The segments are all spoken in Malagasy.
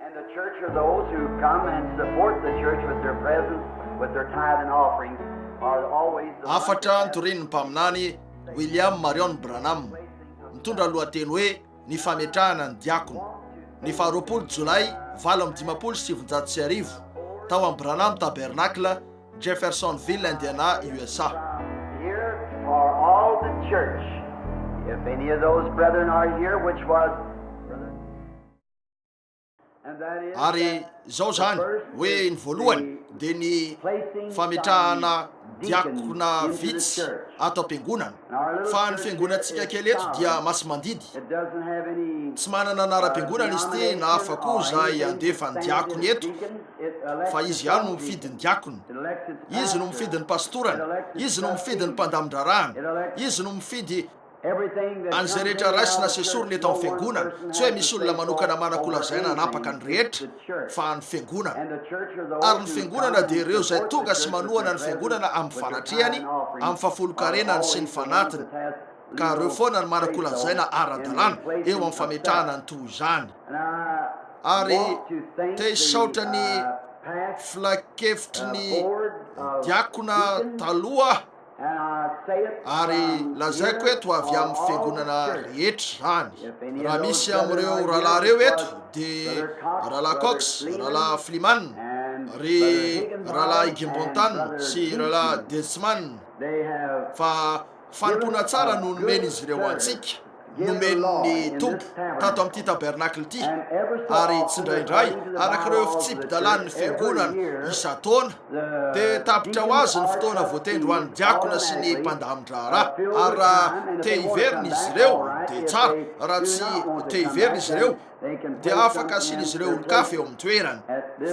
And the church are those who come and support the church with their presence, with their tithe and offerings, are always the afatra nytorin'ny mpaminany William Marion Branham mitondra lohateny hoe ny fametrahana ny diakona ny 20 Jolay 1790 tao amin'ny Branham Tabernacle, Jeffersonville, Indiana, USA. Here are all the church. If any of those brethren are here, which was ary zao zany hoe ny voalohany dia ny fametrahana diakona vitsy ato am-piangonana fa ny fiangonantsika kely eto dia masy mandidy, tsy manana anara-piangonana izy ty na hafa koa zay andefa ny diakony eto fa izy ihany no mifidy ny diakony, izy no mifidy ny pastorany, izy no mifidy ny mpandamin-drarahany, izy no mifidy an'izay rehetra raisina sesoriny eto amin'ny fiangonana, tsy hoe misy olona manokana manakolazaina anapaka ny rehetra fa ny fiangonana. Ary ny fiangonana dia ireo zay tonga sy manohana ny fiangonana amin'ny fanatrehany, amin'ny fahafolokarenany sy ny fanatiny, ka ireo foana ny manakolazaina ara-dalàna eo amin'ny fametrahana ny toy izany. Ary te hisaotra ny filakevitry ny diakona taloha ary lazaiko eto avy amin'ny fiangonana rehetra zany. Raha misy amin'ireo rahalahy reo eto dia rahalahy Cox, rahalahy Fliman, ry rahalahy Gimbontan sy rahalahy Desman, fa fanompona tsara no nomeny izy ireo antsika, nomeny tompo tato amin'ity tabernacle ity, ary tsindraindray arak'ireo fitsipy-dalàny ny fiangonana isa-taona dia tapitra ho azy ny fotoana voatendry ho an'ny diakona sy ny mpandamin-draharaha. Ary raha te hiverina izy ireo dia tsara, raha tsy te hiverina izy ireo dia afaka asiana izy ireo olon-kafa eo amin'ny toerany,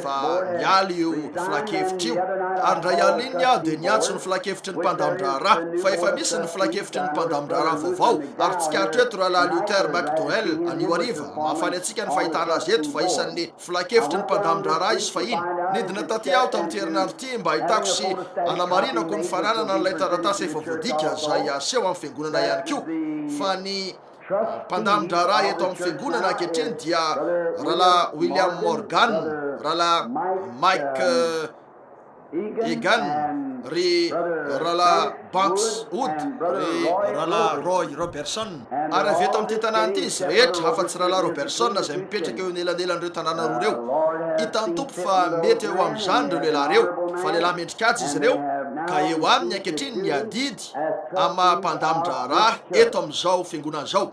fa nialy io filakevitra io. Ary ndray alina iny aho dia niantso ny filakevitry ny mpandamin-draharaha, fa efa misy ny filakevitry ny mpandamin-draharaha vaovao, ary tsikatro eto rahalahy Luther McDowell anio ariva mahafaly antsika ny fahitana azy eto fa isan'ny filakevitry ny mpandamin-draharaha izy fa iny. Nidina taty aho tamin'ity herinandro ity mba ahitako sy anamarinako ny fananana n'ilay taratasy efa voadika zay aseho amin'ny fiangonana ihany koa, fa ny mpandamin-draharaha eto amin'ny fiangonana ankehitriny dia rahalahy William Morgan, rahalahy Mike Egan, ry rahalahy Bankswood, ry rahalahy Roy Robertson. Ary avy eto amin'ity tanàna ity izy rehetra afa-tsy rahalahy Robertson zay mipetraka eo anelanelan'ireo tanàna roa reo. Hitan'ny tompo fa mety eo amin'izany ireo lehilahy reo, fa lehilahy mendrikatsy izy ireo, ka eo aminy ankehitriny ny adidy amin'ny maha-mpandamin-draharaha eto amin'izao fiangonana zao.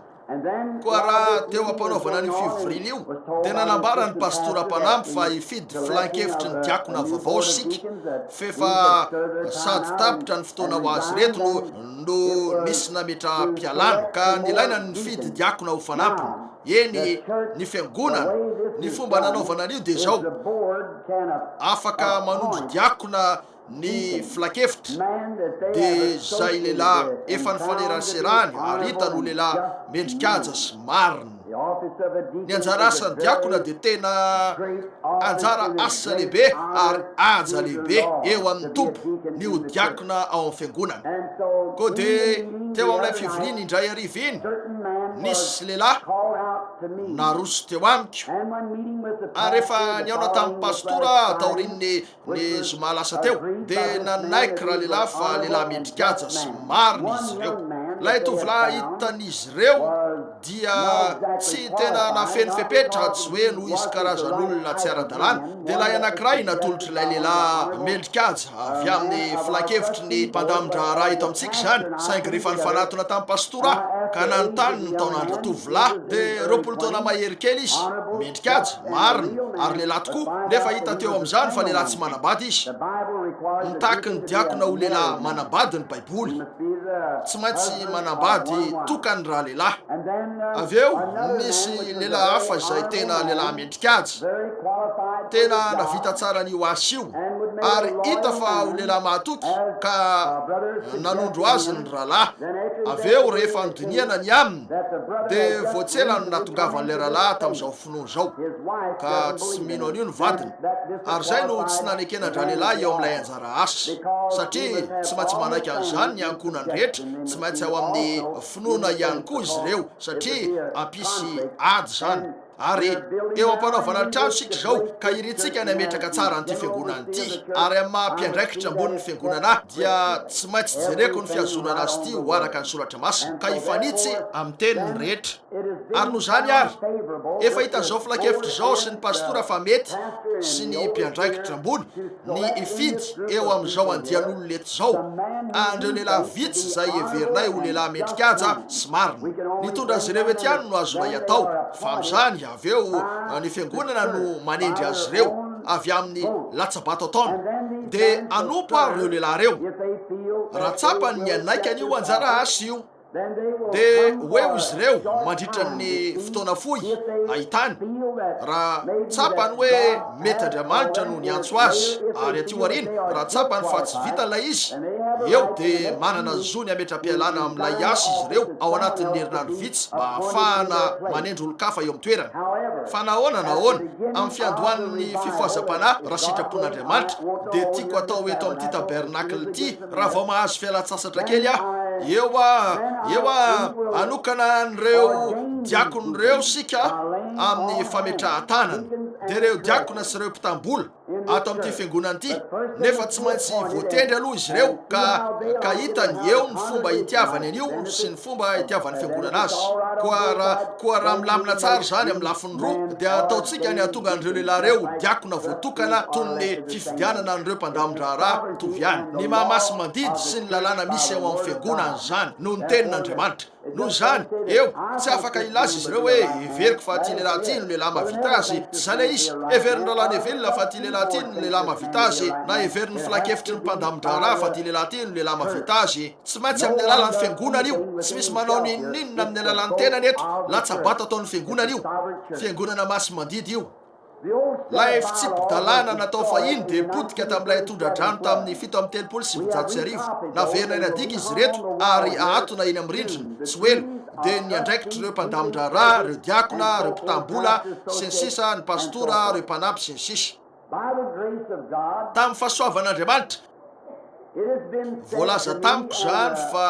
Koa raha teo ampanaovana ny fivoriana io dia nanambara ny pastora Mpanamby fa hifidy filan-kevitry ny diakona vaovao sika, fefa sady tapitra ny fotoana ho azy reto no nisy nametra mpialana, ka nilaina ny nifidy diakona ho fanampiny. Eny ny fiangonana ny fomba nanaovana an'io dia zao, afaka manondro diakona ny filakevitra dia zay lehilahy efa nifaneraniserany ary hitany ho lehilahy mendrikaja sy marina. Ny anjara asan'ny diakona dia tena anjara asa lehibe ary aja lehibe eo amin'ny tompo ny ho diakona ao amin'ny fiangonana. Koa dia teo amin'ilay fivoriana indray ariva iny nisy lehilahy naroso teo amiko, ary rehefa niaona tamin'ny pastora taorian'ny ny zoma lasa teo dia nanaiky raha lehilahy fa lehilahy mendrikaja sy marina izy ireo. Ilay tovolahy hitan'izy ireo dia tsy tena nafeny fepetra, tsy hoe no izy karazan'olona tsy ara-dalàna, dia ilay anankiray natolotry ilay lehilahy mendrikaja avy amin'ny filakevitry ny mpandamin-draharaha eto amintsika zany, saingy rehefa nifanatona tamin'ny pastora ka nanontany ny taonandra tovolahy dia 20 taona mahery kely izy, mendrikaja, marina ary lehilahy tokoa, nefa hita teo amin'izany fa lehilahy tsy manambady izy. Mitaky ny diakona ho lehilahy manambady ny baiboly, tsy maintsy manambady tokany raha lehilahy. Avy eo misy lehilahy hafa izay tena lehilahy mendrikaja, tena navita tsara ny asa io ary hita fa ho lehilahy mahatoky ka nanondro azy ny rahalahy. Avy eo rehefa nodiniana ny aminy dia voatsela no natongavan'ilay rahalahy tamin'izao finoana zao, ka tsy mino an'io ny vadiny, ary zay no tsy nanekenan-dra lehilahy eo amin'ilay anjara asa, satria tsy maintsy manaiky an'izany ny ankonany rehetra, tsy maintsy ao amin'ny finoana ihany koa izy ireo satria ampisy ady zany. ary eo ampanaovana trano sika zao ka irentsika ny ametraka tsara n'ity fiangonana ity ary amin'ny mampiandraikitra ambonin'ny fiangonana dia tsy maintsy jereko ny fiazonana azy ity ho araka ny solatra masina ka hifanitsy amin'ny teniny rehetra ary noho zany ary efa hitan'izao filakevitra zao sy ny pastora fa mety sy ny mpiandraikitra ambony ny ifidy eo amin'izao andian'olo lety zao andreo lehilahy vitsy zay everinay ho lehilahy mendrikaja sy marina nitondra azy ireo ety ihany no azonay atao fa amin'izany avy eo ny fiangonana no manendry azy ireo avy amin'ny latsabato ataona dia anompo ary ireo lehilahy reo raha tsapany ny anaikany io anjara asa io dia hoe izy ireo mandritra ny fotoana fohy ahitany raha tsapany hoe mety Andriamanitra no niantso azy ary aty aoriana raha tsapany fa tsy vitan'ilay izy eo dia manana zo ny ametra-pialana amin'ilay asa izy ireo ao anatin'ny herinandro vitsy mba ahafahana manendry olo-kafa eo amin'ny toerana fa nahoana amin'ny fiandohan'ny fifohazam-panahy raha sitrapon'Andriamanitra dia tiako atao eto amin'ity tabernakle ity raha vao mahazo fialan-tsasatra kely eo anokana an'ireo diakon'ireo sika amin'ny fametrahan-tanana dia ireo diakona sy ireo mpitambola ato amin'ity fiangonana ity nefa tsy maintsy voatendry aloha izy ireo ka hitany eo ny fomba hitiavany an'io sy ny fomba hitiavany fiangonana azy koa raha milamina tsara zany amin'ny lafiny roa dia ataotsika ny atonga an'ireo lehilahy reo diakona voatokana toy ny fifidianana an'ireo mpandamin-draharaha tovyany ny mahamasy mandidy sy ny lalàna misy eo amin'ny fiangonana zany no ny tenin'Andriamanitra noho zany eo tsy afaka ilaza izy ireo hoe everiko fa ty lehilahy ty no lehilahy mahavita azy tsy zany izy everiny ralany evelona fa ty lehilahy ty no lehilahy mahavita azy na everiny filakevitry ny mpandamin-draharaha fa ty lehilahy ty no lehilahy mahavita azy tsy maintsy amin'ny alalan'ny fiangonana io tsy misy manao ninninona amin'ny alalan'ny tenany eto latsabato ataon'ny fiangonana io fiangonana masy mandidy io lay fitsipy-dalàna natao fahiny dia potika tamin'ilay tondra-drano tamin'ny 7:30 naverina iny adika izy reto ary ahatona iny amin'ny rindrina tsy oelo dia ny andraikitra ireo mpandamin-draharaha ireo diakona ireo mpitambola sy ny sisa ny pastora ireo mpanampy sy ny sisa tamin'ny fahasoavan'Andriamanitra voalaza tamiko zany fa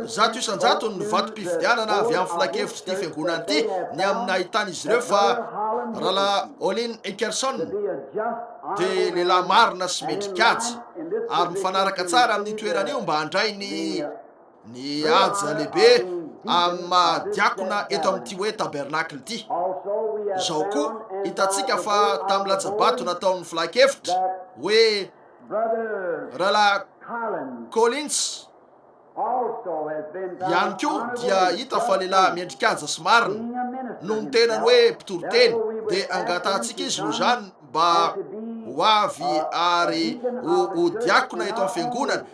100% ny vatom-pifidianana avy amin'ny filakevitry ty fiangonana ity ny amin'ny ahitana izy ireo fa rahalahy Olin Ekerson dia lehilahy marina sy mendrikaja ary mifanaraka tsara amin'ny toerana io mba handray ny aja lehibe amin'ny mahadiakona eto amin'ity hoe tabernakle ity zao koa hitatsika fa tamin'ny latsabato nataon'ny filakevitra hoe rahalahy Collins ihany koa dia hita fa lehilahy mendrikaja sy marina no ny tenany hoe mpitoroteny dia angatantsika izy noho zany mba ho avy ary ho diakona eto amin'ny fiangonana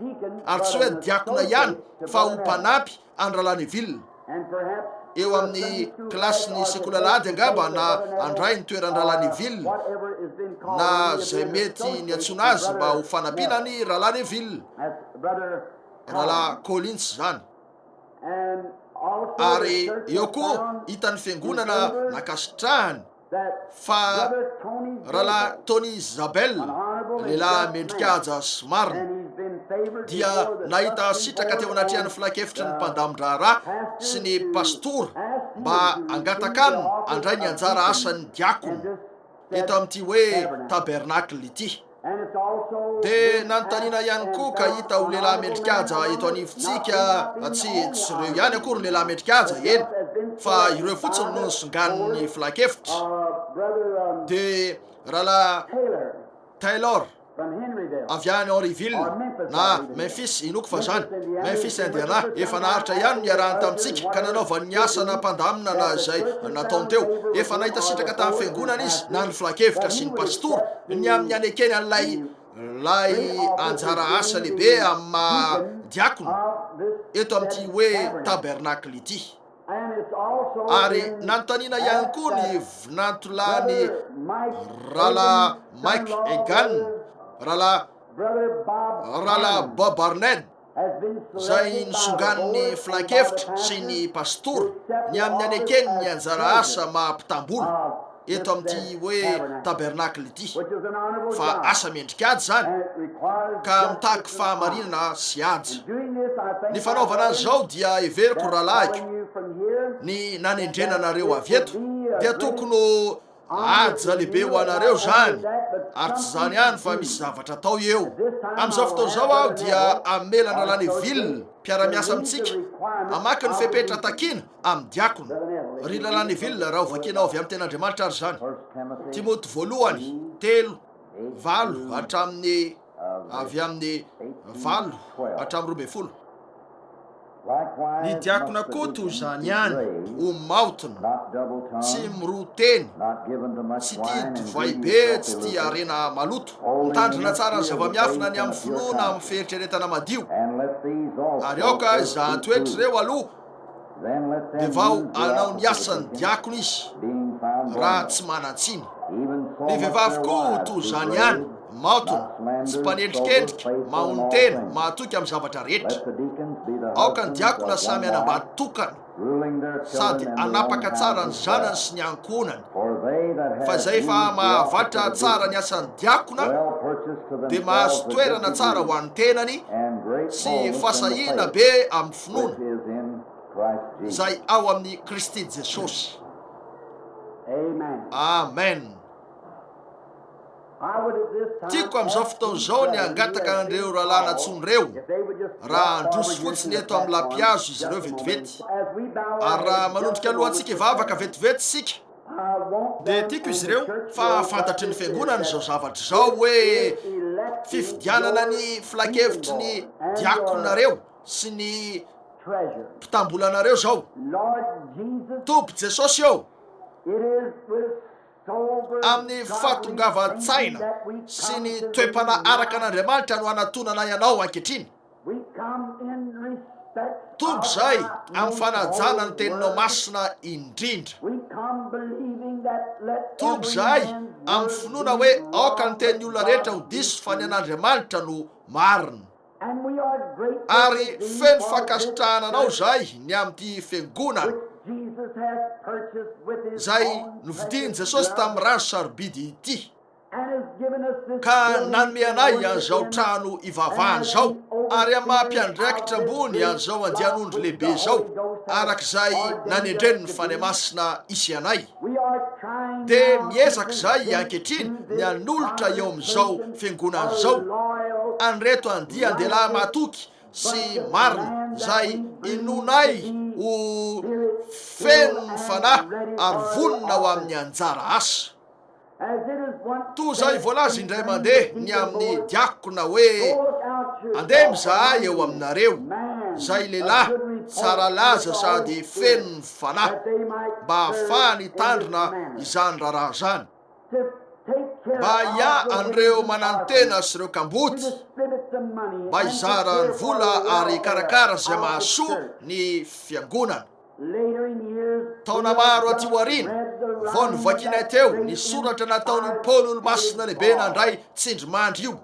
ary tsy hoe diakona ihany fa ho mpanampy andralany vilona eo amin'ny klasiny sekolalady angamba na andray ny toeran-dralany vilona na zay mety ny antsona azy mba ho fanampinany ralany vilona rahalahy Collins zany ary eo koa hitan'ny fiangonana nakasitrahany fa rahalahy Tony Isabel lehilahy mendrikaja sy marina dia nahita sitraka teo anatrihan'ny filakevitry ny mpandamin-draharaha sy ny pastora mba angatakany andray ny anjara asan'ny diakona eto amin'ity hoe tabernakle ity dia nanontaniana ihany koa ka hita ho lehilahy mendrikaja eto anivontsika tsy ireo ihany akory lehilahy mendrikaja eny fa ireo fotsiny no nisongan'ny filakevitra dia rahalahy Taylor avy any Henryville na Memphis inoko fa zany Memphis Indiana efa naharitra ihany niarahany tamintsika ka nanaovany ny asana mpandamina na zay nataony teo efa nahita sitraka tamin'ny fiangonana izy na ny filakevitra sy ny pastora ny amin'ny anekeny an'lay anjara asa lehibe amin'ny diakona eto amin'ity hoe tabernakle ity ary nanontaniana ihany koa ny vinantolany rahalahy Mike Egan rahalahy Bob Arnett zay nisongan'ny filakevitra sy ny pastora ny amin'ny anekeny ny anjara asa mahampitambola eto amin'ity hoe tabernakle ity fa asa mendrikady zany ka mitaky fahamarinana sy ady ny fanaovana an'izao dia everiko rahalahiko ny nanendrenanareo avy eto dia tokony aja lehibe ho anareo zany, ary tsy zany ihany fa misy zavatra atao eo. Amin'izao fotoana izao aho dia amelana Laneville mpiara-miasa amintsika amaky ny fepetra takiana amin'ny diakona ry Laneville raha ho vakianao avy amin'ny ten'Andriamanitra ary zany. Timoty 2:3 hatramin'ny avy amin'ny 8 hatramin'ny 12. Ny diakona koa toy zany ihany, ho maotina, tsy miroteny, tsy tia divay be, tsy tia arena maloto, mitandrina tsara ny zava-miafina ny amin'ny finoana amin'ny fieritreretana madio. Ary aoka za toetra ireo aloha dia vao anao ny asan'ny diakona izy raha tsy manan-tsiny. Ny vehivavy koa toy zany ihany, maotona, tsy mpanendrikendrika, mahony tena, mahatoky amin'ny zavatra rehetra. Aoka ny diakona samy anambady tokana sady anapaka tsara ny zanany sy ny ankonany. Fa zay fa mahavatra tsara ny asan'ny diakona dia mahazo toerana tsara ho an'ny tenany sy fasahiana be amin'ny finoana zay ao amin'ny Kristy Jesosy. Amen. Tiako amin'izao fotoana izao ny angataka an'ireo rahalahy natson'ireo raha androso fotsiny eto amin'ny lampiazo izy ireo vetivety. Ary raha manondrika alohantsika hivavaka vetivety sika dia tiako izy ireo fa fantatry ny fiangonana izao zavatra izao hoe fifidianana ny filakevitry ny diakonareo sy ny mpitambolanareo zao. Tompo Jesosy eo amin'ny fahatongavan-tsaina sy ny toe-pana araka an'Andriamanitra no anatonana ianao ankehitriny. Tombo zay amin'ny fanajana ny teninao masina indrindra. Tombo zay amin'ny finoana hoe aoka ny tenin'ny olona rehetra ho diso fa ny an'Andriamanitra no marina. Ary feno fankasitrahana anao zay ny amin'ity fiangonana zay novidiany Jesosy tamin'ny rano sarobidy ity, ka nanome anay an'izao trano ivavahana zao ary amin'ny mahampiandraikitra ambony an'izao andian'ondry lehibe zao arak'izay nanendreny ny fany masina isy anay. Dia miezaka zay ankehitriny ny anolotra eo amin'izao fiangonana zao anreto andian-dehilahy matoky sy marina zay inonay ho feno ny fanahy ary vonona ho amin'ny anjara asa. Toy zay voalaza indray mandeha ny amin'ny diakona hoe andeha mizahay eo aminareo zay lehilahy tsara laza sady feno ny fanahy mba hahafahany hitandrina izany raharaha zany, mba an'ireo manantena sy ireo kamboty, mba hizara ny vola ary karakara zay mahasoa ny fiangonana. Taona maro aty aoriana vao nivakinay teo ny soratra nataony Paoly olo-masina lehibe nandray tsindrimandry io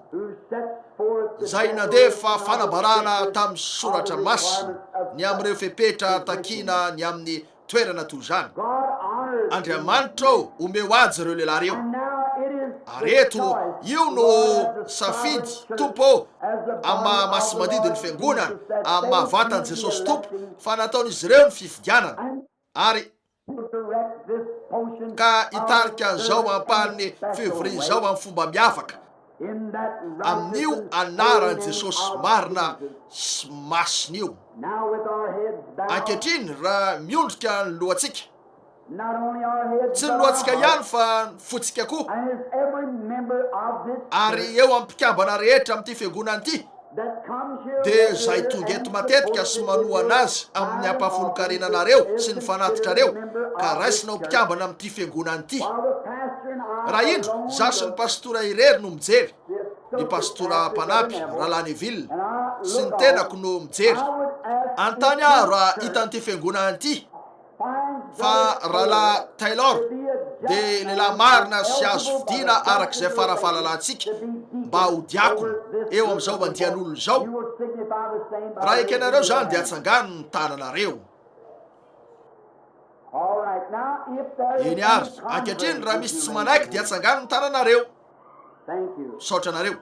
zay nandefa fanabarana tamin'ny soratra masina ny amin'ireo fepetra takiana ny amin'ny toerana toy zany. Andriamanitra omeo azy ireo lehilahy reo. Ary eto io no safidy tompo amin'ny masimadidi ny fiangonana amin'ny mahavatany Jesosy tompo fa nataon'izy ireo ny fifidianana ary ka hitarika an'izao ampahan'ny fevrier zao amin'ny fomba miavaka amin'io anaran'i Jesosy marina sy masina io. Ankehitriny raha miondrika ny lohantsika, tsy ny lohantsika ihany fa ny fotsika koa, ary eo amin'ny mpikambana rehetra amin'ity fiangonana ity dia zay tonga eto matetika sy manohana azy amin'ny ampahafolon-karenanareo sy ny fanatitrareo ka raisinao mpikambana amin'ity fiangonana ity. Raha indro za sy ny pastora irery no mijery, ny pastora mpanampy raha Laneville sy ny tenako no mijery, antany aho raha hitan'ity fiangonana ity fa rahalahy Taylor dia lehilahy marina sy azo fidiana arak'izay farafahalalàntsika mba ho diakona eo amin'izao andian'olona izao. Raha ekenareo zany dia atsangano ny tananareo. Eny ary ankehitriny raha misy tsy manaiky dia atsangano ny tananareo. Saotranareo.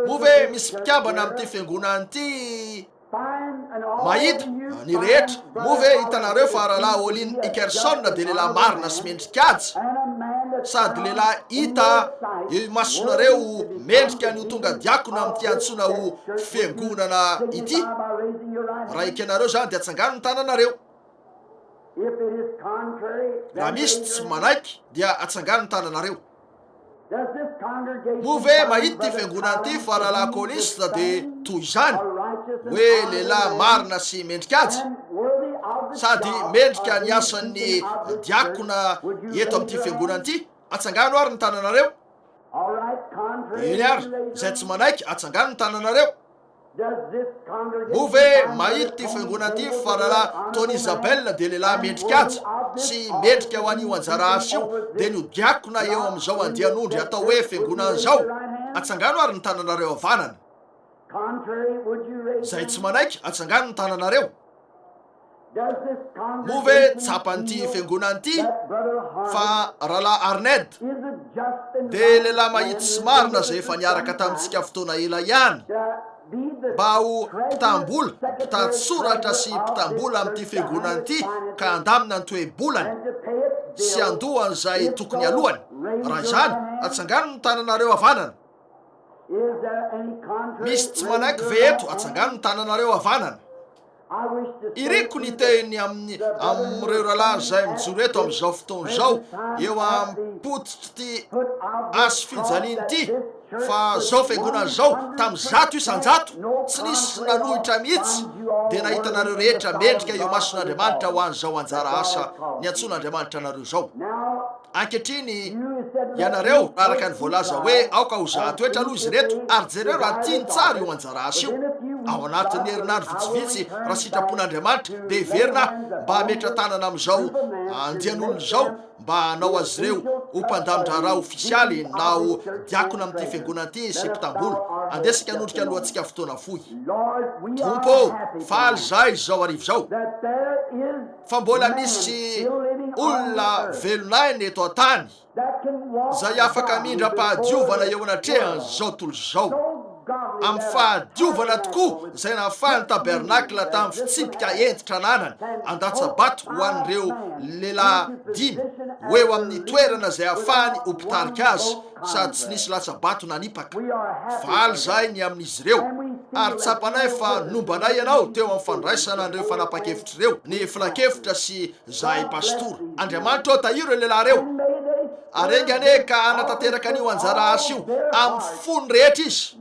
Moa ve misy mpikambana amin'ity fiangonana ity mahita ny rehetra moa ve hitanareo fa rahalahy Olin Ikerson de lehilahy marina sy mendrikajy sady lehilahy hita masonareo mendrika ny ho tonga diakona amin'ity antsoina ho fiangonana ity. Raha ikanareo zany de atsangano ny tananareo. Raha misy tsy manaiky dia atsangano ny tananareo. Moa ve mahita ty fiangonana ity fa rahalahy Kolista de toy izany hoe lehilahy marina sy mendrikajy sady mendrika ny asan'ny diakona eto amin'ity fiangonana ity? Atsangano ary ny tananareo. Eny ary zay tsy manaiky atsangano ny tananareo. Moa ve mahita ty fiangonana ity fa rahalahy Tony Isabelle de lehilahy mendrikajy sy mendrika ho an'io anjara asa io de ny diakona eo amin'izao andian'ondry atao hoe fiangonana zao? Atsangano ary ny tananareo havanana. Zay tsy manaiky atsangano ny tananareo. Moa ve tsapan'ity fiangonana ity fa rahalahy Arned de lehilahy mahitsy sy marina zay efa niaraka tamintsika fotoana ela ihany mba ho mpitambola, mpitantsoratra sy mpitambola amin'ity fiangonana ity ka andamina ny toe-bolany sy andohany zay tokony alohany? Raha izany atsangano ny tananareo havanana. Misy tsy manaiky ve eto? Atsangano ny tananareo havanana. Iriko ny teny amin'ireo rahalahy zay mijoro eto amin'izao fotoana zao eo ampotitry ty aso fijaliany ity fa zao fiangonana zao tamin'ny 100 isan-jato tsy nisy nanohitra mihitsy de nahitanareo rehetra mendrika eo mason'Andriamanitra ho an'izao anjara asa ny antson'Andriamanitra anareo zao. Ankehitriny ianareo araka ny voalaza hoe aoka ho 100 toetra aloha izy reto ary jereo raha tiany tsara io anjara asa io ao anatin'ny herinandro vitsivitsy raha sitrapon'Andriamanitra de verina mba hametra tanana amin'izao andian'olona zao mba hanao azy ireo ho mpandamindra ofisialy na ho diakona amin'ity fiangonana ity sy mpitambolo. Andesika hanondrika alohantsika fotoana fohy. Tompo faly zay zao arivo zao fa mbola misy olona velonainy eto an-tany zay afaka mindram-pahadiovana eo anatrehany zao tolo zao amin'ny fahadiovana tokoa zay nahafahany tabernakla tamin'ny fitsipika entitra ananany andatsabato ho an'ireo lehilahy 5 hoe ho amin'ny toerana zay ahafahany ho mpitarika azy sady tsy nisy latsabato nanipaka. Faly zay ny amin'izy ireo ary tsapanay fa nombanay ianao teo amin'ny fandraisana an'ireo fanapa-kevitra ireo ny filakevitra sy zahay pastora. Andriamanitra o tahiro lehilahy reo arengane ka anatanteraka an'io anjara asa io amin'ny fony rehetra izy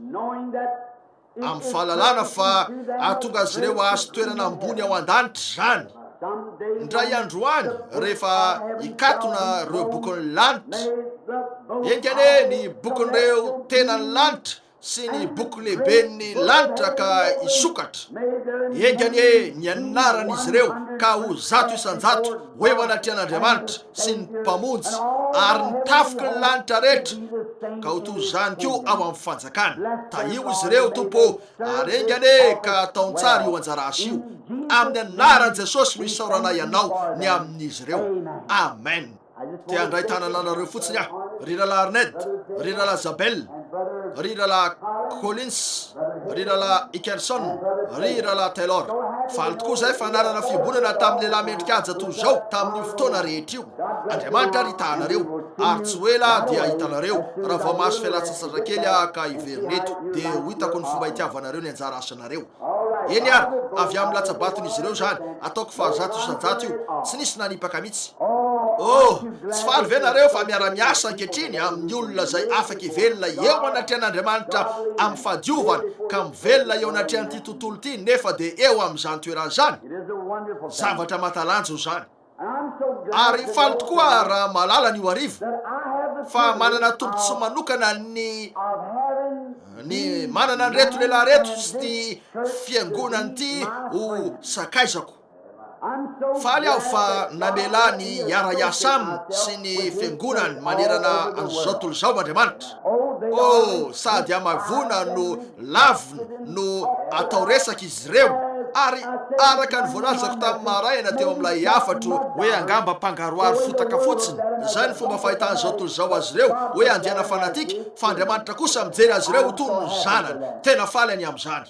amin'ny fahalalana fa ahatonga azy ireo azo toerana ambony ao an-danitra zany. Ndray andro any rehefa ikatona reo bokon'ny lanitra engane ny bokon'ireo tenany lanitra sy ny boky lehiben'ny lanitra ka isokatra engane ny anaran'izy ireo ka ho 100 isan-jato hoe ho anatrehan'Andriamanitra sy ny mpamonjy ary ny tafiky ny lanitra rehetra ka ho toy zany ko ao amin'ny fanjakana. Tahio izy ireo tompo ary engane ka ataontsara io anjara asa io amin'ny anaran'i Jesosy no isaorana ianao ny amin'izy ireo. Amen. Te andray tanana anareo fotsiny aho, ry rahalahy Arned, ry rahalahy Zabel, ry rahalahy Collins, ry rahalahy Ikerson, ry rahalahy Taylor. Faly tokoa zay fanarana fiobonana tamin'ny lehilahy mendrikajy toy zao tamin'io fotoana rehetra io. Andriamanitra ritahanareo ary tsy hoela dia hitanareo raha vao mahazo fialan-tsasatra kely ka iverineto de ho hitako ny fomba hitiavanareo ny anjara asanareo. Eny ary avy amin'ny latsabaton'izy ireo zany ataoko fa 100 isan-jato io tsy nisy nanipaka mihitsy. Oh, tsy faly ve nareo fa miara-miasa ankehitriny amin'ny olona zay afaka ivelona eo anatrehan'Andriamanitra amin'ny fahadiovana ka mivelona eo anatrehan'ity tontolo ity nefa de eo amin'izany toerana zany. Zavatra matalanjo zany. Ary faly tokoa raha malala ny arivo fa manana tombontsoa manokana ny manana ny reto lehilahy reto sy ty fiangonana ity ho sakaizako. Faly aho fa namela ny iara-iasa aminy sy ny fiangonany manerana an'izao tontolo zao Andriamanitra. Oh, sady amavona no laviny no atao resaka izy ireo ary araka ny voalazako tamin'ny maraina teo amin'ilay hafatro hoe angamba mpangaroary fotaka fotsiny. Zay ny fomba fahitana zao tontolo zao azy ireo hoe andiana fanatika fa Andriamanitra kosa mijery azy ireo ho toy ny zanany. Tena faly any amin'izany.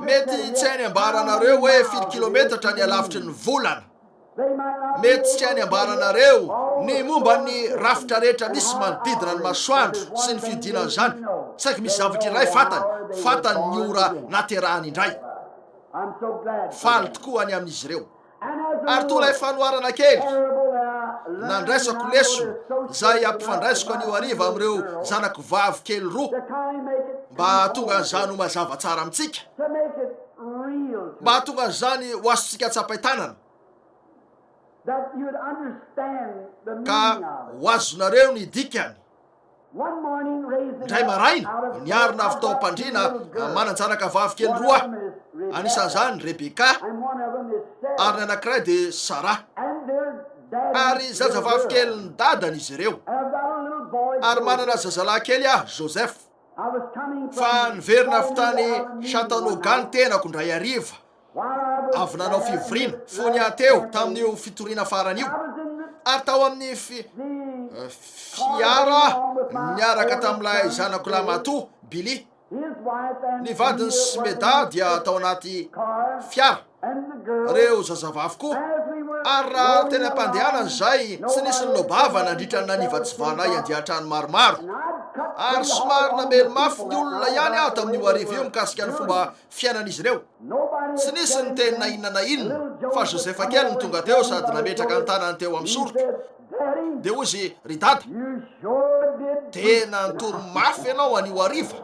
mety tsy hainy ambaranareo hoe firy kilometatra ny alavitry ny volana, mety tsy hainy ambaranareo ny momba ny rafitra rehetra misy manodidina ny masoandro sy ny fidinan'izany. Saiky misy zavatra iray fatany ny ora naterahany indray. Faly tokoa any amin'izy ireo. Ary toa ilay fanoharana kely nandraisako leso zay ampifandraisiko anio hariva amin'ireo zanako vavy kely roa, mba tonga an'izany ho mazava tsara amintsika, mba tonga an'izany ho azontsika tsapaitanana, ka ho azonareo ny dikany. Indray maraina niarina avy tao am-pandriana manan-janaka vavy kely roa, anisan'izany Rebeka ary ny anankiray de Sara, ary zazavavy kely ny dadany izy ireo. Ary manana zazalahy kely Joseph. Fa niverina avy tany Chattanooga ny tenako ndray hariva, avy nanao fivoriana fony teo tamin'io fitoriana faran'io, ary tao amin'ny fiara niaraka tamin'ilay zanako lamatoa Billy. Ny vadiny Smeda dia tao anaty fiara, reo zazavavy koa. Ary raha tena ampandehanana zay tsy nisy ny lobava nandritra ny nanivatsivanay andihan-trano maromaro, ary somary namely mafy ny olona ihany aho tamin'io hariva io mikasika ny fomba fiainan'izy ireo. Tsy nisy ny teny na inona na inona, fa Josefa kely ny tonga teo sady nametraka ny tanany teo amin'ny soroka. De ozy, ry dada, tena nitoro-mafy ianao an'io hariva.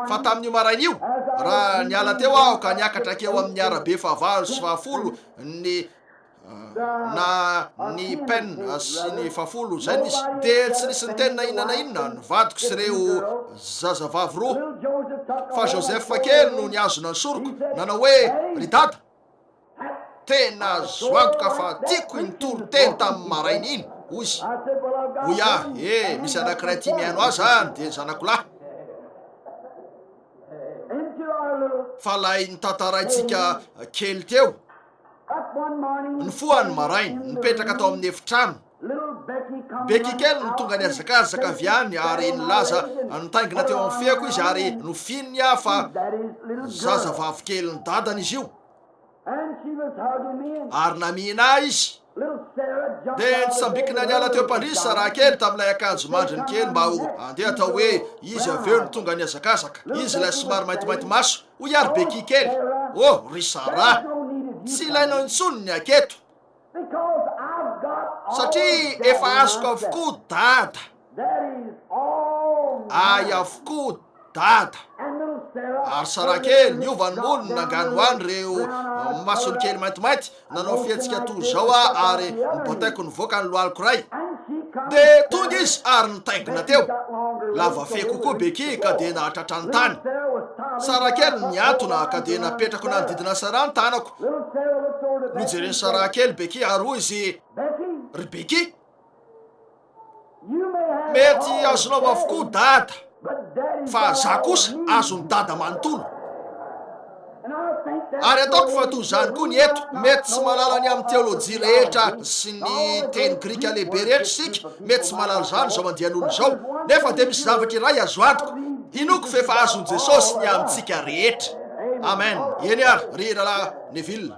Fa tamin'io marain'io raha niala teo aho ka niakatra keo amin'ny arabe fahavalo sy fahafolo ny penina sy ny fahafolo zay misy, de tsy nisy ny teny na inona na inona ny vadiko sy reo zazavavy roa. Fa Josefa kely no niazona ny soroko, nanao hoe, ry dada, tena zoadoka fa tiako nitoro teny tamin'ny marainy iny. Ozy, oya, misy anankiray ty mihaino azy any de zanako lahy. Fa lay nitantaraitsika kely teo, ny foany maraina nipetraka tao amin'ny efitrano. Beky kely no tonga niazakazaka avy any ary nilaza nitaingina teo amin'ny fiako izy ary nofininy fa zazavavy kely ny dadany izy io. Ary namina izy, de nitsambikina niala teo am-pandrisy raha kely tamin'ilay akanjo mandriny kely mba ho andeha atao hoe izy avy eo ny tonga niazakazaka. Izy lay somary maintimainty maso, ho iary Beky kely. Oh, ry Sara, tsy ilainao intsony ny aketo, satria efa azoko avokoa dada. Ay avokoa dada. Ary Sara kely niova ny mono nangano hoany reo masony kely maintimainty, nanao fietsika toy zao ary nibataiko nivoaka ny lohaliko ray. De tonga izy ary nitaingina teo. Lava fe kokoa Beky ka de nahatratra ny tany. Sara kely niantona ka de napetrako nanodidina Sara ny tanako. Nijereny Sara kely Beky ary hoy izy, ry Beky, mety azonao avokoa dada, fa za kosa azony dada manontolo. Ary ataoko fa toy zany koa ny eto, mety tsy malala ny amin'ny teolojia rehetra sy ny teny grika lehibe rehetra sika, mety tsy malala zany zao mandian'olo zao, nefa de misy zavatra iray azo antoko, hinoko fefa azony Jesosy ny amintsika rehetra. Amen. Eny ary, ry rahalahy Neville.